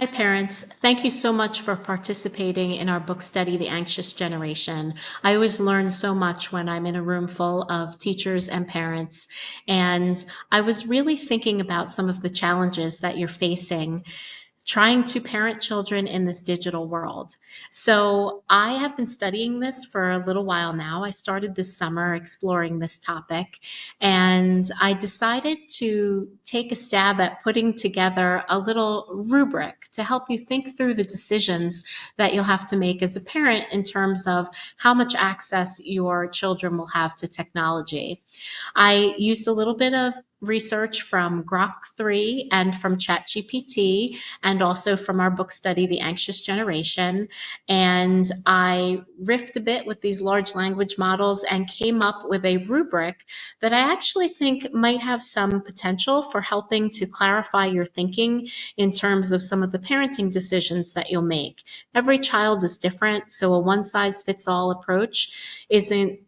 Hi, parents. Thank you so much for participating in our book study, The Anxious Generation. I always learn so much when I'm in a room full of teachers and parents. And I was really thinking about some of the challenges that you're facing trying to parent children in this digital world. So I have been studying this for a little while now. I started this summer exploring this topic, and I decided to take a stab at putting together a little rubric to help you think through the decisions that you'll have to make as a parent in terms of how much access your children will have to technology. I used a little bit of research from Grok 3 and from ChatGPT, and also from our book study, The Anxious Generation. And I riffed a bit with these large language models and came up with a rubric that I actually think might have some potential for helping to clarify your thinking in terms of some of the parenting decisions that you'll make. Every child is different, so a one size fits all approach isn't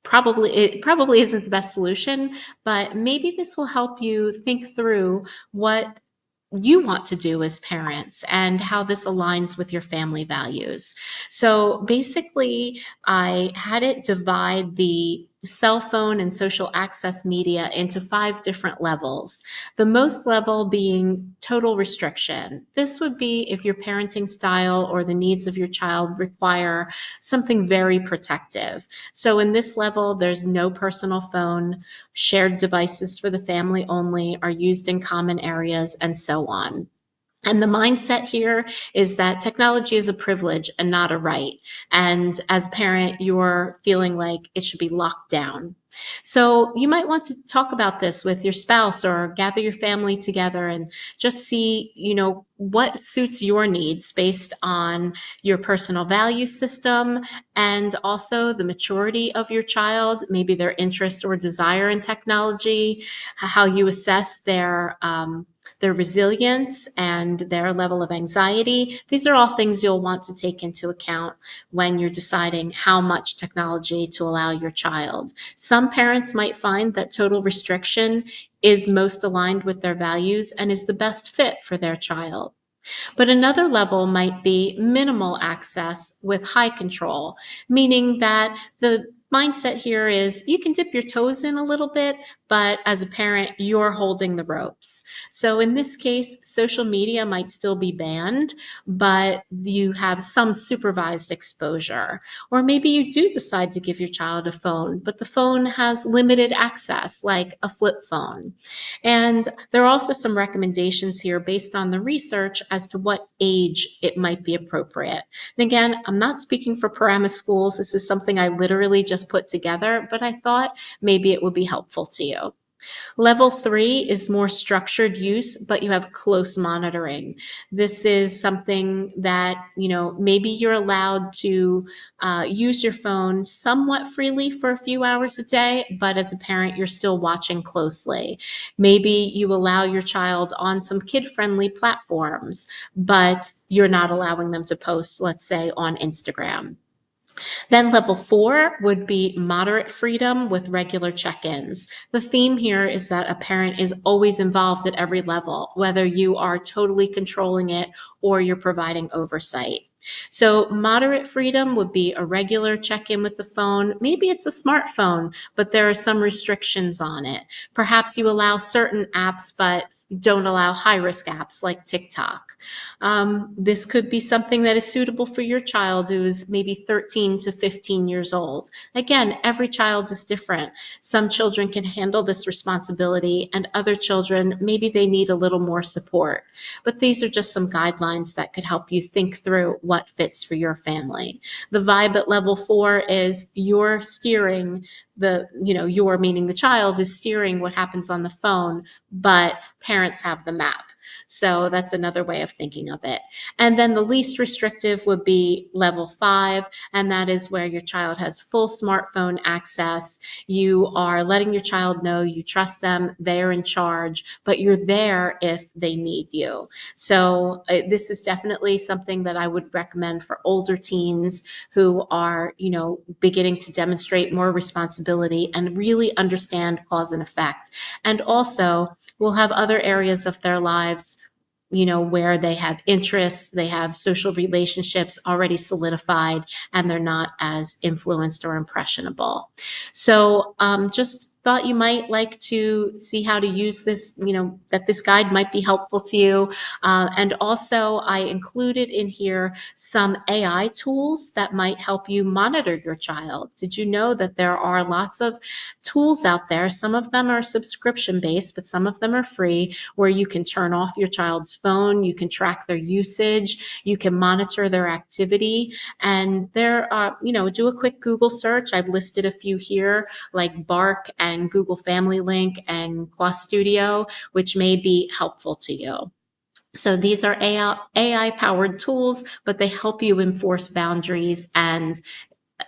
probably isn't the best solution, but maybe this will help you think through what you want to do as parents and how this aligns with your family values. So basically, I had it divide the cell phone and social access media into five different levels. The most level being total restriction. This would be if your parenting style or the needs of your child require something very protective. So in this level, there's no personal phone, shared devices for the family only are used in common areas, and so on. And the mindset here is that technology is a privilege and not a right. And as a parent, you're feeling like it should be locked down. So you might want to talk about this with your spouse or gather your family together and just see, what suits your needs based on your personal value system and also the maturity of your child, maybe their interest or desire in technology, how you assess their resilience and their level of anxiety. These are all things you'll want to take into account when you're deciding how much technology to allow your child. Some parents might find that total restriction is most aligned with their values and is the best fit for their child. But another level might be minimal access with high control, meaning that the mindset here is you can dip your toes in a little bit, but as a parent, you're holding the ropes. So in this case, social media might still be banned, but you have some supervised exposure. Or maybe you do decide to give your child a phone, but the phone has limited access, like a flip phone. And there are also some recommendations here based on the research as to what age it might be appropriate. And again, I'm not speaking for Paramus schools. This is something I literally just put together, but I thought maybe it would be helpful to you. Level 3 is more structured use, but you have close monitoring. This is something that, maybe you're allowed to use your phone somewhat freely for a few hours a day, but as a parent, you're still watching closely. Maybe you allow your child on some kid-friendly platforms, but you're not allowing them to post, let's say, on Instagram. Then level 4 would be moderate freedom with regular check-ins. The theme here is that a parent is always involved at every level, whether you are totally controlling it or you're providing oversight. So moderate freedom would be a regular check-in with the phone. Maybe it's a smartphone, but there are some restrictions on it. Perhaps you allow certain apps, but don't allow high-risk apps like TikTok. This could be something that is suitable for your child who is maybe 13 to 15 years old. Again, every child is different. Some children can handle this responsibility, and other children, maybe they need a little more support. But these are just some guidelines that could help you think through what fits for your family. The vibe at level 4 is you're steering you're meaning the child is steering what happens on the phone, but parents have the map. So that's another way of thinking of it. And then the least restrictive would be level 5, and that is where your child has full smartphone access. You are letting your child know you trust them, they're in charge, but you're there if they need you. So this is definitely something that I would recommend for older teens who are, beginning to demonstrate more responsibility and really understand cause and effect. And also will have other areas of their lives where they have interests, they have social relationships already solidified, and they're not as influenced or impressionable. So just thought you might like to see how to use this, that this guide might be helpful to you. And also, I included in here some AI tools that might help you monitor your child. Did you know that there are lots of tools out there? Some of them are subscription based, but some of them are free, where you can turn off your child's phone, you can track their usage, you can monitor their activity. And there are, do a quick Google search. I've listed a few here, like Bark and Google Family Link and Qua Studio, which may be helpful to you. So these are AI powered tools, but they help you enforce boundaries and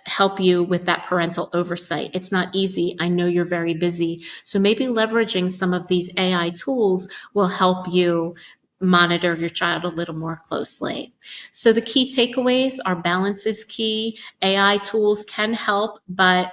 help you with that parental oversight. It's not easy. I know you're very busy. So maybe leveraging some of these AI tools will help you monitor your child a little more closely. So the key takeaways are: balance is key. AI tools can help, but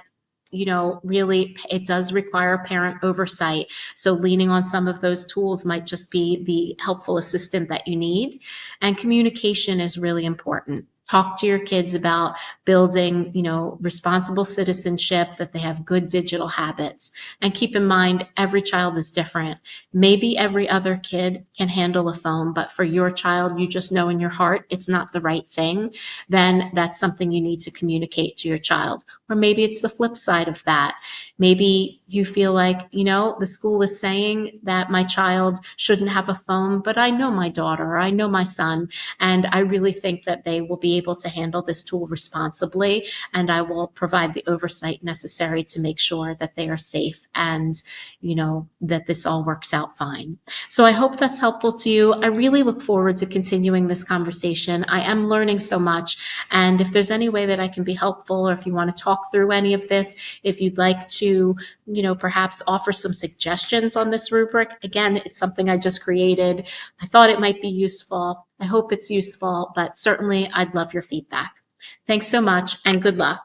really it does require parent oversight. So leaning on some of those tools might just be the helpful assistant that you need. And communication is really important. Talk to your kids about building, responsible citizenship, that they have good digital habits. And keep in mind, every child is different. Maybe every other kid can handle a phone, but for your child, you just know in your heart it's not the right thing. Then that's something you need to communicate to your child. Or maybe it's the flip side of that. Maybe you feel like, the school is saying that my child shouldn't have a phone, but I know my daughter or I know my son, and I really think that they will be able to handle this tool responsibly, and I will provide the oversight necessary to make sure that they are safe and, that this all works out fine. So I hope that's helpful to you. I really look forward to continuing this conversation. I am learning so much, and if there's any way that I can be helpful, or if you want to talk through any of this, if you'd like to, perhaps offer some suggestions on this rubric, again, it's something I just created. I thought it might be useful. I hope it's useful, but certainly I'd love your feedback. Thanks so much and good luck.